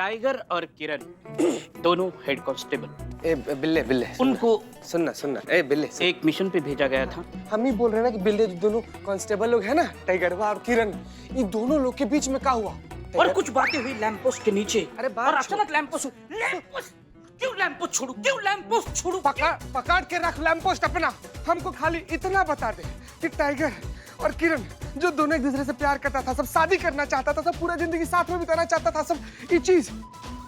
Tiger और किरण दोनों head constable. ए बिल्ले बिल्ले उनको सुनना सुनना ए बिल्ले सुन। एक मिशन पे भेजा गया था। हम ही बोल रहे हैं ना कि बिल्ले दोनों कांस्टेबल लोग हैं ना, टाइगरवा और किरण, ये दोनों लोग के बीच में क्या हुआ? और कुछ बातें हुई लैंप पोस्ट के नीचे। अरे बात और अचानक लैंप पोस्ट क्यों लैंप पोस्ट छोड़ू, क्यों लैंप पोस्ट छोड़ू? पकड़ के रख लैंप पोस्ट अपना। हमको खाली इतना बता दे कि टाइगर और किरण जो दोनों एक दूसरे से प्यार करता था, सब शादी करना चाहता था, सब पूरा जिंदगी साथ में बिताना चाहता था, सब ये चीज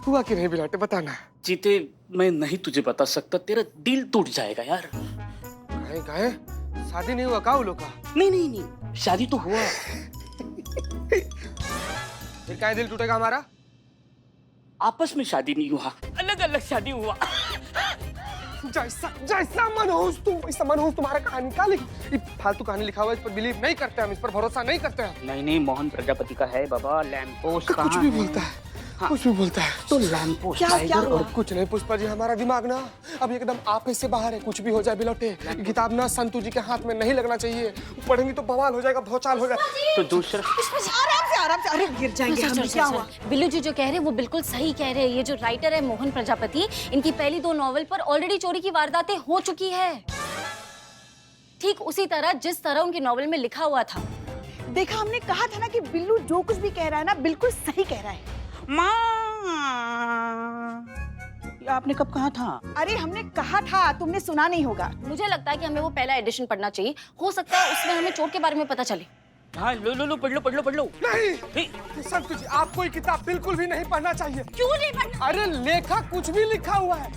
हुआ कि नहीं बिलाटे? बताना। जीते मैं नहीं तुझे बता सकता, तेरा दिल टूट जाएगा यार। गाय शादी नहीं हुआ का वो लोग का? नहीं शादी तो हुआ। फिर क्या दिल टूटेगा हमारा? आपस में शादी नहीं हुआ, अलग अलग शादी हुआ। जैसा जैसा मनहूस तुम वैसा मनहूस तुम्हारा कहानी का लिख। फालतू कहानी लिखा हुआ है, इस पर बिलीव नहीं करते हम, इस पर भरोसा नहीं करते हम। नहीं मोहन प्रजापति का है बाबा। लैंप पोस्ट कुछ भी बोलता है। हाँ। कुछ भी बोलता है तो लैंप पोस्ट क्या और कुछ नहीं पुष्पा जी, हमारा दिमाग ना अब एकदम आपे से बाहर है। कुछ भी हो जाए बिलौटे, किताब ना संतू जी के हाथ में नहीं लगना चाहिए। पढ़ेंगी तो बवाल हो जाएगा, भौचाल हो जाएगा। तो दूसरा आराम से अरे गिर जाएंगे हम। क्या हुआ? बिल्लू जी जो कह रहे हैं वो बिल्कुल सही कह रहे हैं। ये जो राइटर है मोहन प्रजापति, इनकी पहली 2 नॉवेल पर ऑलरेडी चोरी की वारदातें हो चुकी है, ठीक उसी तरह जिस तरह उनकी नॉवेल में लिखा हुआ था। देखा, हमने कहा था ना कि बिल्लू जो कुछ भी कह रहा है ना बिल्कुल सही कह रहा है। माँ, आपने कब कहा था? अरे हमने कहा था, तुमने सुना नहीं होगा। मुझे लगता है कि हमें वो पहला एडिशन पढ़ना चाहिए, हो सकता है उसमें हमें चोर के बारे में पता चले। हाँ लो पढ़ लो। नहीं संतू जी, आपको ये किताब बिल्कुल भी नहीं पढ़ना चाहिए। क्यों नहीं पढ़ना? अरे लेखक कुछ भी लिखा हुआ है।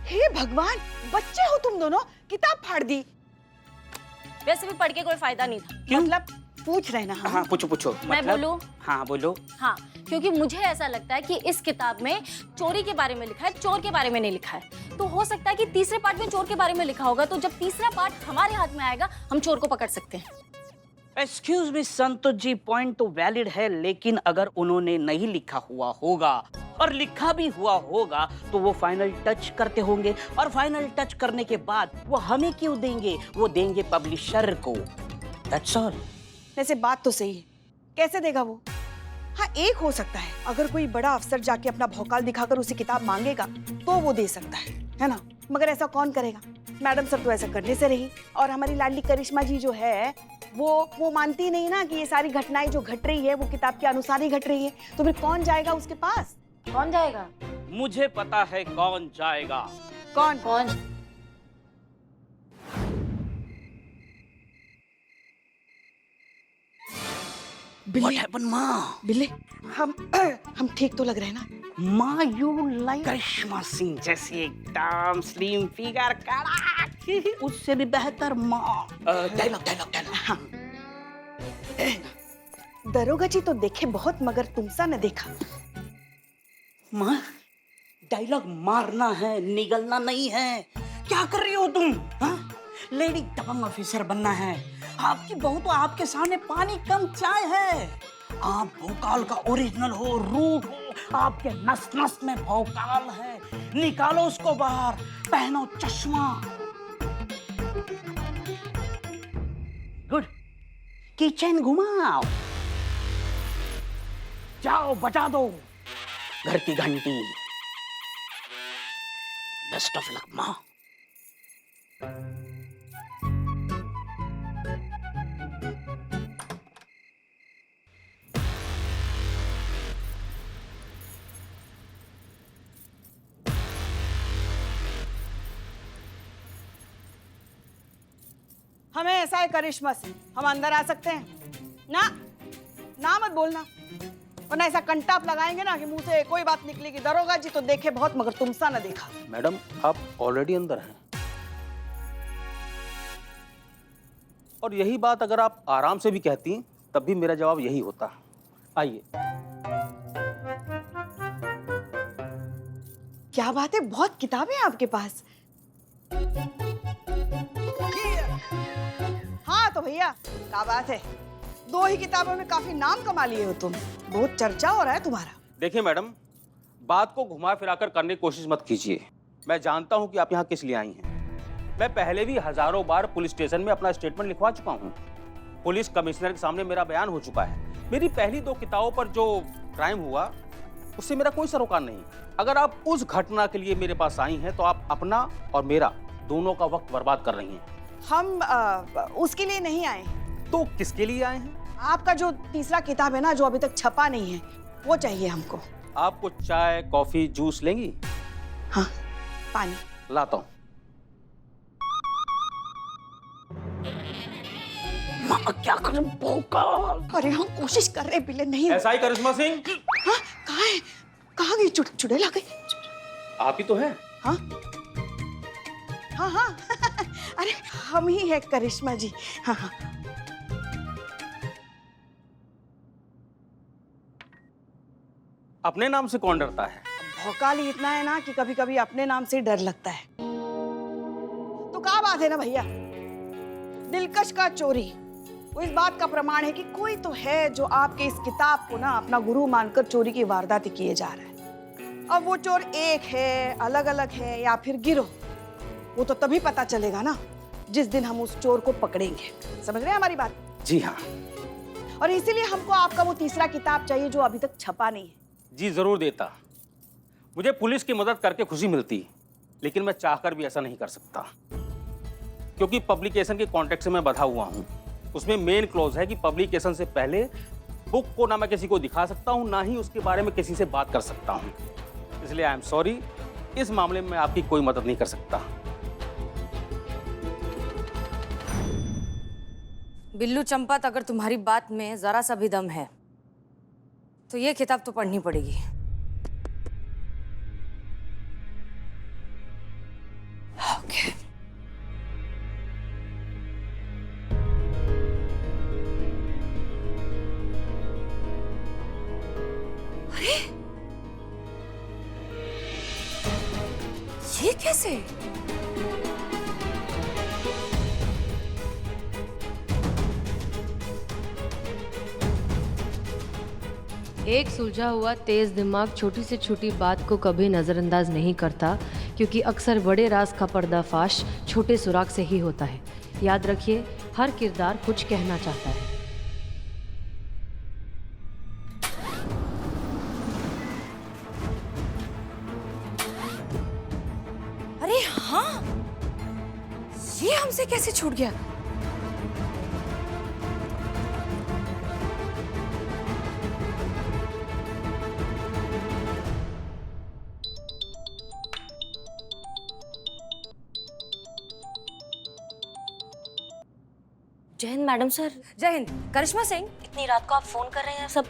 हे भगवान, बच्चे हो तुम दोनों, किताब फाड़ दी। वैसे भी पढ़ के कोई फायदा नहीं था। क्यों? मतलब पूछ रहे ना हम। हाँ पूछो। मैं बोलूं? हाँ बोलो। हाँ, क्योंकि मुझे ऐसा लगता है कि इस किताब में चोरी के बारे में लिखा है, चोर के बारे में नहीं लिखा है। तो हो सकता है कि तीसरे पार्ट में चोर के बारे में लिखा होगा, तो जब तीसरा पार्ट हमारे हाथ में आएगा हम चोर को पकड़ सकते हैं। Excuse me Santosh ji, point तो वैलिड है, लेकिन अगर उन्होंने नहीं लिखा हुआ होगा और लिखा भी हुआ होगा तो वो फाइनल टच करते होंगे, और फाइनल टच करने के बाद वो हमें क्यों देंगे? वो देंगे पब्लिशर को। That's all. वैसे बात तो सही है, कैसे देगा वो? हाँ, एक हो सकता है, अगर कोई बड़ा अफसर जाके अपना भौकाल दिखाकर उसे किताब मांगेगा तो वो दे सकता है ना? मगर ऐसा कौन करेगा? मैडम सब तो ऐसा करने से रही, और हमारी लाडली करिश्मा जी जो है वो मानती नहीं ना कि ये सारी घटनाएं जो घट रही है वो किताब के अनुसार ही घट रही है। तो फिर कौन जाएगा उसके पास? कौन जाएगा? मुझे पता है कौन जाएगा। कौन? What happened, माँ? बिल्ले, हम ठीक तो लग रहे हैं ना? माँ यू लाइक करिश्मा सिंह जैसी एकदम स्लिम फिगर, कड़क, उससे भी बेहतर माँ। डायलॉग। हाँ। दरोगा जी तो देखे बहुत, मगर तुमसा न देखा। माँ डायलॉग मारना है, निगलना नहीं है। क्या कर रही हो तुम? हाँ? लेडी दबंग ऑफिसर बनना है। आपकी बहू तो आपके सामने पानी कम चाय है। आप भोकाल का ओरिजिनल हो, रूट हो, आपके नस नस में भोकाल है। निकालो उसको बाहर, पहनो चश्मा। गुड। किचन घुमाओ, जाओ बजा दो घर की घंटी। बेस्ट ऑफ लक माँ। हमें ऐसा है करिश्मा सिंह, हम अंदर आ सकते हैं ना मत बोलना, वरना ऐसा कंटाप लगाएंगे ना कि मुंह से कोई बात निकलेगी। दरोगा जी तो देखे बहुत, मगर तुमसा न देखा। मैडम आप ऑलरेडी अंदर हैं, और यही बात अगर आप आराम से भी कहती तब भी मेरा जवाब यही होता। आइए। क्या बात है, बहुत किताबें हैं आपके पास। हाँ तो भैया क्या बात है, 2 ही किताबों में काफी नाम कमा लिए हो तुम, बहुत चर्चा हो रहा है तुम्हारा। देखिए मैडम, बात को घुमा फिरा कर करने की कोशिश मत कीजिए। मैं जानता हूं कि आप यहाँ किस लिए आई हैं। मैं पहले भी हजारों बार पुलिस स्टेशन में अपना स्टेटमेंट लिखवा चुका हूँ। पुलिस कमिश्नर के सामने मेरा बयान हो चुका है। मेरी पहली 2 किताबों पर जो क्राइम हुआ उससे मेरा कोई सरोकार नहीं। अगर आप उस घटना के लिए मेरे पास आई हैं तो आप अपना और मेरा दोनों का वक्त बर्बाद कर रही हैं। हम उसके लिए नहीं आए। तो किसके लिए आए हैं? आपका जो तीसरा किताब है ना, जो अभी तक छपा नहीं है, वो चाहिए हमको। आपको चाय, कॉफी, जूस लेंगी? हाँ, पानी लाता हूँ। माँ क्या करूं भोकाल? अरे हम कोशिश कर रहे बिल्ले नहीं। ऐसा ही करिश्मा सिंह? हाँ, कहाँ है? कहाँ गई? चुड़ैल आ गई? आप ही तो हैं। हाँ हाँ हाँ अरे हम ही है करिश्मा जी। हाँ हाँ। अपने नाम से कौन डरता है? भौकाल ही इतना है ना कि कभी कभी अपने नाम से ही डर लगता है। तो क्या बात है ना भैया, दिलकश का चोरी वो इस बात का प्रमाण है कि कोई तो है जो आपके इस किताब को ना अपना गुरु मानकर चोरी की वारदातें किए जा रहा है। अब वो चोर एक है, अलग अलग है या फिर गिरोह, वो तो तभी पता चलेगा ना जिस दिन हम उस चोर को पकड़ेंगे। समझ रहे हैं हमारी बात? जी हाँ। और इसीलिए हमको आपका वो तीसरा किताब चाहिए जो अभी तक छपा नहीं है। जी जरूर देता। मुझे पुलिस की मदद करके खुशी मिलती, लेकिन मैं चाहकर भी ऐसा नहीं कर सकता, क्योंकि पब्लिकेशन के कॉन्ट्रैक्ट से मैं बंधा हुआ हूँ। उसमें मेन क्लॉज है कि पब्लिकेशन से पहले बुक को ना मैं किसी को दिखा सकता हूँ, ना ही उसके बारे में किसी से बात कर सकता हूँ। इसलिए आई एम सॉरी, इस मामले में मैं आपकी कोई मदद नहीं कर सकता। बिल्लू चंपत, अगर तुम्हारी बात में जरा सा भी दम है तो ये किताब तो पढ़नी पड़ेगी। ओके। अरे ये कैसे? एक सुलझा हुआ तेज दिमाग छोटी से छोटी बात को कभी नज़रअंदाज नहीं करता, क्योंकि अक्सर बड़े राज का पर्दाफाश छोटे सुराग से ही होता है। याद रखिए, हर किरदार कुछ कहना चाहता है। अरे हाँ, ये हमसे कैसे छूट गया? जय हिंद मैडम सर। जय हिंद। करिश्मा सिंह, इतनी रात को आप फोन कर रहे हैं, सब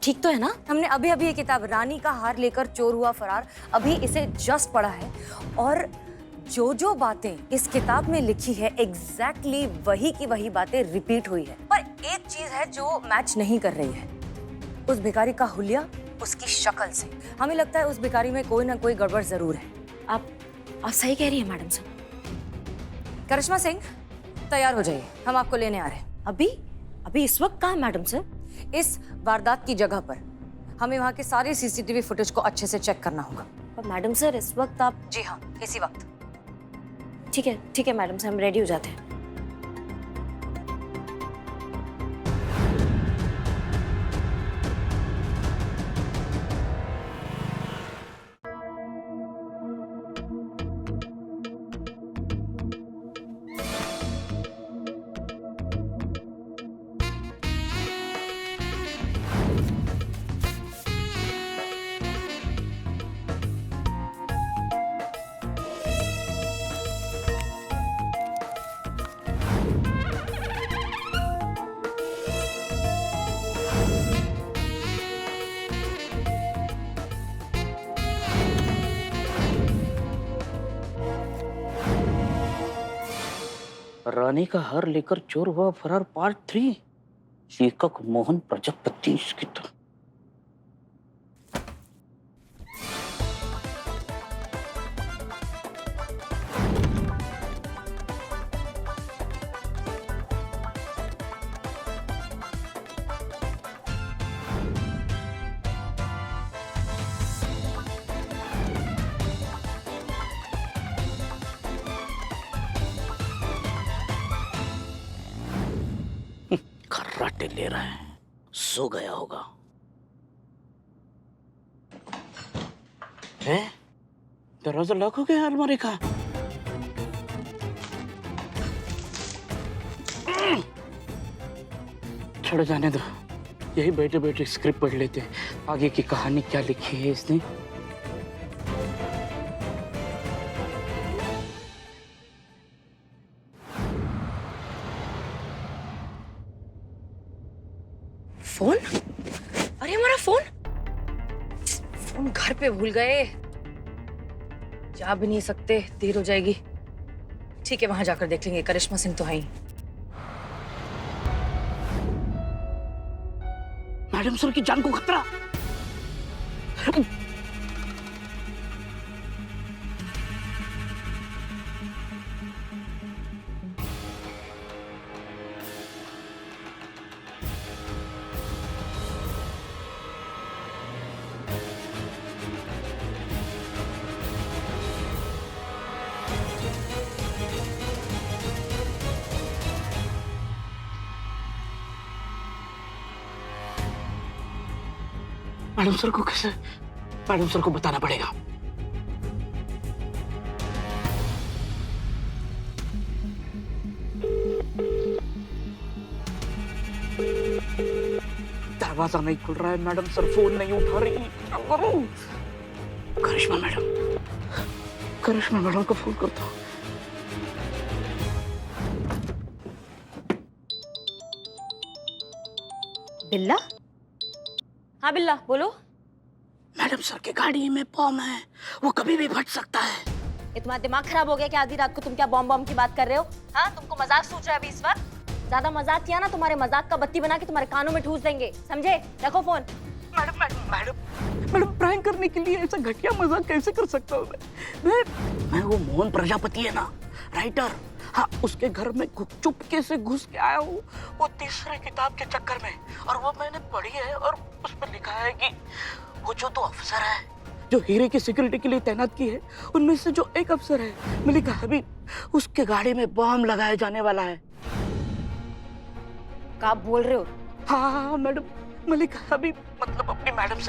ठीक तो है ना? हमने अभी अभी ये किताब रानी का हार लेकर चोर हुआ फरार, अभी इसे जस्ट पढ़ा है, और जो जो बातें इस किताब में लिखी है एग्जैक्टली वही की वही बातें रिपीट हुई है। पर एक चीज है जो मैच नहीं कर रही है, उस भिखारी का हुलिया उसकी शक्ल से। हमें लगता है उस भिखारी में कोई ना कोई गड़बड़ जरूर है। आप सही कह रही है मैडम सर। करिश्मा सिंह, तैयार हो जाइए, हम आपको लेने आ रहे हैं। अभी इस वक्त कहाँ मैडम सर? इस वारदात की जगह पर हमें वहाँ के सारे सीसीटीवी फुटेज को अच्छे से चेक करना होगा। पर मैडम सर इस वक्त आप? जी हाँ, इसी वक्त। ठीक है मैडम सर, हम रेडी हो जाते हैं। रानी का हार लेकर चोर हुआ फरार पार्ट 3, लेखक मोहन प्रजापति की तरह। ले रहा है, सो गया होगा। है? दरवाजा लॉक हो गया अलमारी का। छोड़ जाने दो, यही बैठे बैठे स्क्रिप्ट पढ़ लेते हैं, आगे की कहानी क्या लिखी है इसने। फोन? अरे हमारा फोन फोन घर पे भूल गए। जा भी नहीं सकते, देर हो जाएगी। ठीक है, वहां जाकर देख लेंगे। करिश्मा सिंह तो है ही। मैडम सर की जान को खतरा। मैडम सर को कैसे? मैडम सर को बताना पड़ेगा। दरवाजा नहीं खुल रहा है, मैडम सर फोन नहीं उठा रही, क्या करूं? करिश्मा मैडम को फोन करता हूं। बिल्ला? हाँ बिल्ला, बोलो। मैडम सर की गाड़ी में बॉम्ब है, वो कभी भी फट सकता है। ये तुम्हारा दिमाग खराब हो गया क्या? आधी रात को तुम क्या बॉम्ब की बात कर रहे हो? हाँ, तुमको मजाक सोच रहा है अभी इस वक्त? ज्यादा मजाक किया ना, तुम्हारे मजाक का बत्ती बना के तुम्हारे कानों में ठूस देंगे, समझे? रखो फोन। मैडम प्रैंक करने के लिए ऐसा घटिया मजाक कैसे कर सकता हूँ मैं वो मोहन प्रजापति है ना, राइटर, हाँ, उसके घर में चुपके से घुस के आया हूँ, वो तीसरे किताब के चक्कर में, और वो मैंने पढ़ी है और उसमें लिखा है कि वो जो दो अफसर है जो हीरे की सिक्योरिटी के लिए तैनात की है, उनमें से जो एक अफसर है मलिका हबीब, उसके गाड़ी में बॉम्ब लगाया जाने वाला है। क्या बोल रहे हो? हाँ मैडम, मलिका हबीब मतलब अपनी मैडम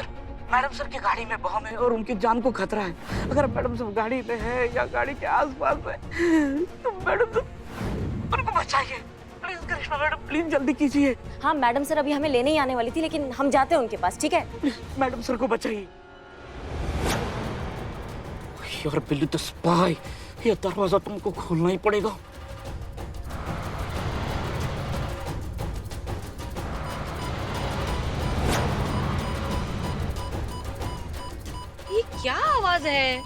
सर की गाड़ी में बॉम्ब है और उनकी जान को खतरा है। अगर मैडम सर गाड़ी में है या गाड़ी के आसपास है तो मैडम सर उनको बचाइए प्लीज। करिश्मा मैडम प्लीज जल्दी कीजिए। हाँ मैडम सर अभी हमें लेने ही आने वाली थी, लेकिन हम जाते हैं उनके पास, ठीक है? मैडम सर को बचाइए। यार बिल्ली द स्पाई, ये दरवाजा तुमको खोलना ही पड़ेगा। ये क्या आवाज है?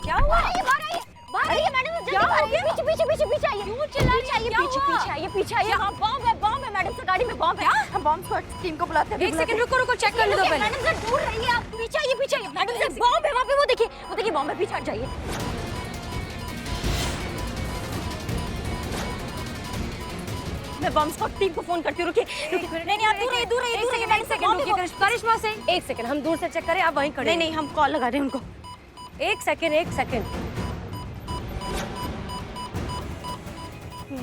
क्या हुआ? बाहर आइए मैडम, क्या हो गया? पीछे पीछे पीछे पीछे आइए। क्यों चिल्ला रही हैं? पीछे पीछे आइए, पीछे आइए। हाँ बॉम्ब है मैडम सर, गाड़ी में बॉम्ब है। हम बॉम्ब स्क्वाड टीम को बुलाते हैं। एक सेकंड रुको, चेक कर लो पहले। मैडम सर दूर रहिए, आप पीछे आइए। मैडम सर बॉम्ब है वहाँ पे, वो देखिए बॉम्ब है, पीछे हट जाइए। मैं बॉम्ब स्क्वाड टीम को फोन करती हूँ। रुकिए। नहीं आप दूर रहिए। एक सेकंड रुकिए करिश्मा से। एक सेकंड, हम दूर से चेक करें, आप वहीं खड़े। नहीं हम कॉल लगा रहे हैं उनको। एक सेकंड।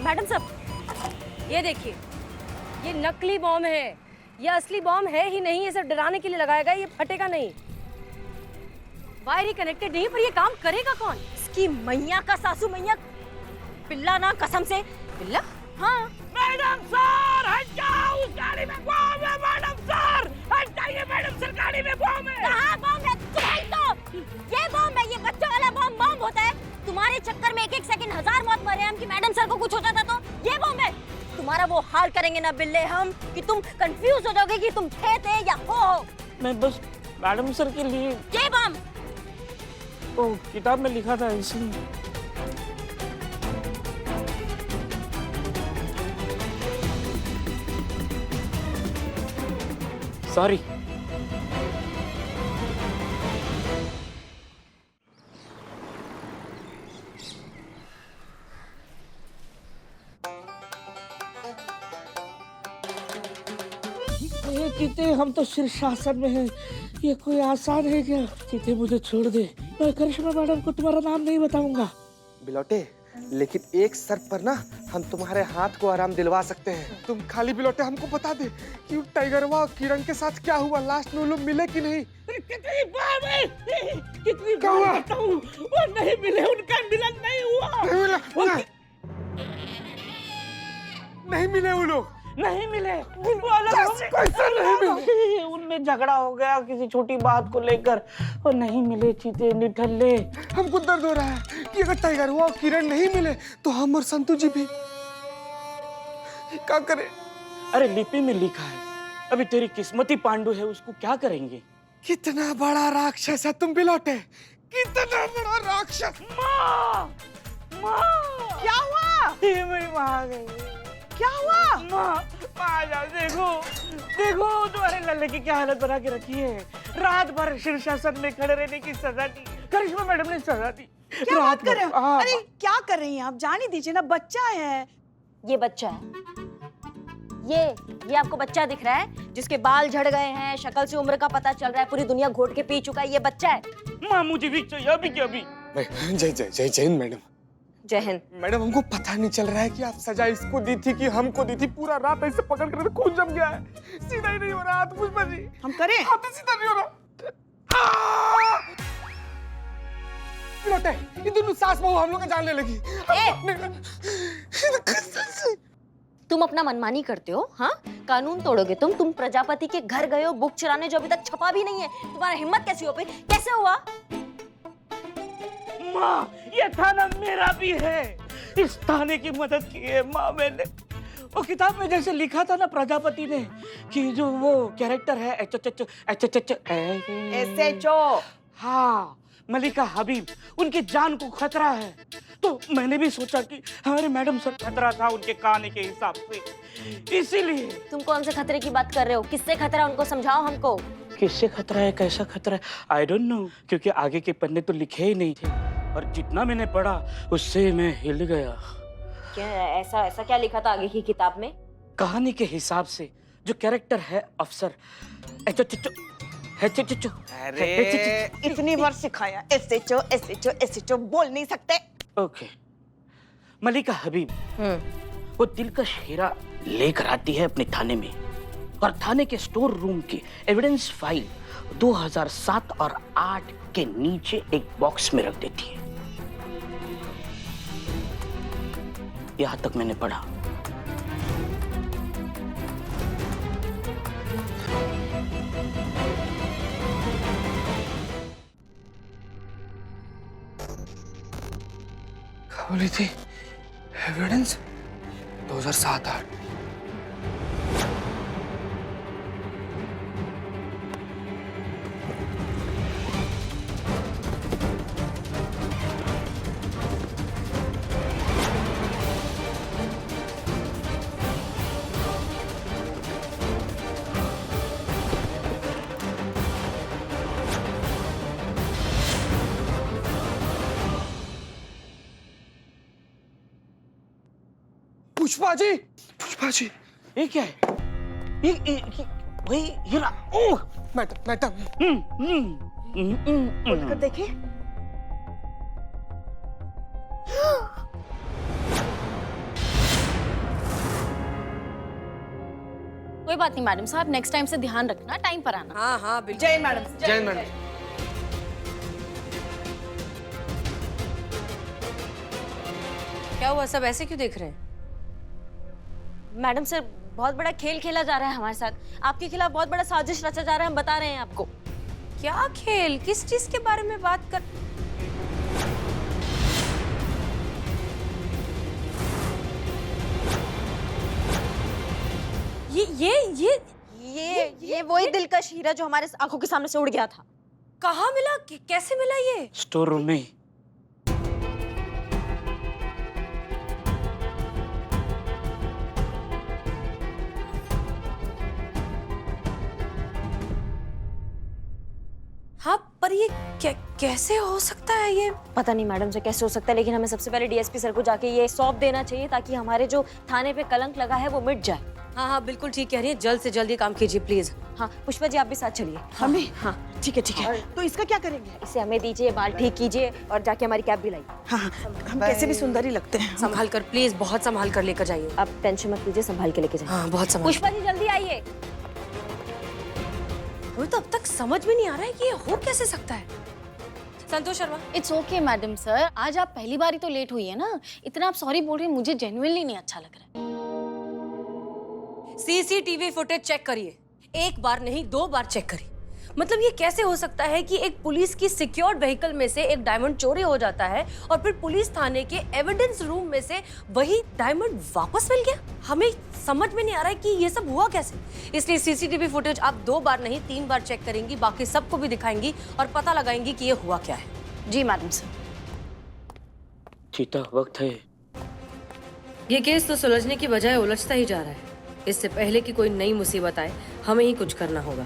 मैडम साहब ये देखिए, ये नकली बॉम्ब है, ये असली बॉम्ब है ही नहीं। ये सिर्फ डराने के लिए लगाया गया, ये फटेगा नहीं। वायर ही कनेक्टेड नहीं, पर ये काम करेगा कौन? इसकी मैया का सासू मैया पिल्ला ना, कसम से। पिल्ला? हाँ। मैडम सर हट जाओ, उस गाड़ी में बॉम्ब है। मैडम सर हट जाइए, मैडम सर गाड़ी में बॉम्ब है। कहाँ बॉम्ब है? तुम्हारी तो ये बॉम्ब है, ये बच्चों वाला बॉम्ब होता है। तुम्हारे चक्कर में एक सेकंड 1000 मौत मरे हम कि मैडम सर को कुछ हो जाता तो ये बॉम्ब है। तुम्हारा वो हाल करेंगे ना बिल्ले हम कि तुम कंफ्यूज हो जाओगे कि तुम थे या हो। मैं बस मैडम सर के लिए ये बॉम्ब तो किताब में लिखा था इसलिए। सॉरी। चीते, हम तो शीर्षासन में हैं। ये कोई आसान है क्या? चीते मुझे छोड़ दे, मैं करिश्मा मैडम को तुम्हारा नाम नहीं बताऊंगा। बिलोटे, लेकिन एक शर्त पर ना हम तुम्हारे हाथ को आराम दिलवा सकते हैं। तुम खाली बिलोटे हमको बता दे कि टाइगरवा और किरण के साथ क्या हुआ, लास्ट में वो लोग मिले कि नहीं? कितनी बार बताऊं, वो नहीं मिले, उनका मिलन नहीं हुआ। नहीं मिला, नहीं मिले वो लोग, नहीं मिले, वो अलग हो गए। कैसे नहीं मिले? उनमें झगड़ा हो गया किसी छोटी बात को लेकर, वो नहीं मिले चीते निठल्ले। हमको दर्द हो रहा है कि अगर टाइगर हुआ और किरण नहीं मिले तो हम और संतू जी भी क्या करें? अरे लिपि में लिखा है, अभी तेरी किस्मती पांडु है, उसको क्या करेंगे? कितना बड़ा राक्षस है तुम बिलोटे, कितना बड़ा राक्षस। माँ, माँ, क्या हुआ? ये मेरी माँ आ गई। क्या हुआ? माँ, आ जाओ, देखो देखो तुम्हारे लल्ले की क्या हालत बना के रखी है। रात भर शीर्षासन में खड़े रहने की सजा दी, करिश्मा मैडम ने सजा दी। क्या बात कर रहे हो? हाँ, अरे क्या कर रही हैं आप? जाने दीजिए ना, बच्चा है। ये बच्चा है, ये आपको बच्चा दिख रहा है जिसके बाल झड़ गए हैं, शक्ल से उम्र का पता चल रहा है, पूरी दुनिया घोट के पी चुका है, ये बच्चा है। माँ मुझे भी चाहिए अभी के अभी। जय जय जय जय मैडम। जय हिंद। मैडम हमको पता नहीं चल रहा है कि आप सजा इसको दी थी कि हमको दी थी। पूरा रात ऐसे पकड़ कर खून जम गया है, सीधा ही नहीं हो रहा हाथ। पुष्पा जी हम करें? हाथ सीधा नहीं हो रहा। बिलोटे, ये दोनों सास बहू हम लोग का जान ले लगी। तुम अपना मनमानी करते हो, हाँ? कानून तोड़ोगे तुम प्रजापति के घर गए हो बुक चुराने, जो अभी तक छपा भी नहीं है। तुम्हारा हिम्मत कैसी हो पे? कैसे हुआ? माँ, ये थाना मेरा भी है, इस थाने की मदद की है माँ मैंने। वो किताब में जैसे लिखा था ना प्रजापति ने कि जो वो कैरेक्टर है SHO। हाँ, मलिका हबीब, उनकी जान को खतरा है। तो मैंने भी सोचा कि हमारे मैडम सर खतरा था उनके कहानी के हिसाब से, इसीलिए। तुम कौन से खतरे की बात कर रहे हो? किससे खतरा, उनको समझाओ हमको। किससे खतरा है, कैसा खतरा है, आई डोंट नो, क्योंकि आगे के पन्ने तो लिखे ही नहीं थे और जितना मैंने पढ़ा उससे मैं हिल गया। क्या ऐसा क्या लिखा था आगे की किताब में? कहानी के हिसाब से जो कैरेक्टर है अफसर इतनी बार सिखाया, SHO बोल नहीं सकते। ओके, मलिका हबीब वो दिलकश हीरा लेकर आती है अपने थाने में और थाने के स्टोर रूम की एविडेंस फाइल 2007 और 8 के नीचे एक बॉक्स में रख देती है। यहां तक मैंने पढ़ा। क्या बोली थी? एविडेंस 2007-8। पुष्पा जी ये क्या है? ये वही हीरा। ओह मैडम खोलकर देखिए। कोई बात नहीं मैडम साहब, नेक्स्ट टाइम से ध्यान रखना, टाइम पर आना। हाँ हाँ बिल्कुल। जय मैडम। जय मैडम। क्या हुआ, सब ऐसे क्यों देख रहे हैं? मैडम सर, बहुत बड़ा खेल खेला जा रहा है हमारे साथ, आपके खिलाफ बहुत बड़ा साजिश रचा जा रहा है, हम बता रहे हैं आपको। क्या खेल? किस चीज के बारे में बात कर? ये वही दिलकश हीरा जो हमारे आंखों के सामने से उड़ गया था। कहाँ मिला? कैसे मिला ये? स्टोर रूम में। हाँ, पर ये कैसे हो सकता है ये? पता नहीं मैडम से कैसे हो सकता है, लेकिन हमें सबसे पहले डीएसपी सर को जाके ये सौंप देना चाहिए ताकि हमारे जो थाने पे कलंक लगा है वो मिट जाए। हाँ हाँ बिल्कुल ठीक कह रही है, जल्द से जल्द ये काम कीजिए प्लीज। हाँ पुष्पा जी आप भी साथ चलिए। हमें? हाँ ठीक है। तो इसका क्या करेंगे? इसे हमें दीजिए, बाल ठीक कीजिए और जाके हमारी कैब भी लाइए। हाँ हम कैसे भी सुंदर ही लगते हैं। संभाल कर प्लीज, बहुत संभाल कर लेकर जाइए। आप टेंशन मत लीजिए, संभाल के लेके जाइए। हाँ बहुत संभाल। पुष्पा जी जल्दी आइए। मुझे तो अब तक समझ में नहीं आ रहा है कि ये हो कैसे सकता है। Santosh Sharma. It's okay madam sir, आज आप पहली बार ही तो लेट हुई है ना, इतना आप सॉरी बोल रही हैं, मुझे जेन्युइनली नहीं अच्छा लग रहा है। सीसीटीवी फुटेज चेक करिए, एक बार नहीं 2 बार चेक करिए। मतलब ये कैसे हो सकता है कि एक पुलिस की सिक्योर्ड व्हीकल में से एक डायमंड चोरी हो जाता है और फिर पुलिस थाने के एविडेंस रूम में से वही डायमंड वापस मिल गया? हमें समझ में नहीं आ रहा है कि ये सब हुआ कैसे। इसलिए सीसीटीवी फुटेज आप 2 बार नहीं 3 बार चेक करेंगी, बाकी सबको भी दिखाएंगी और पता लगाएंगी कि ये हुआ क्या है। जी मैडम सर। चीता वक्त है। ये केस तो सुलझने की बजाय उलझता ही जा रहा है। इससे पहले कि कोई नई मुसीबत आए, हमें ही कुछ करना होगा।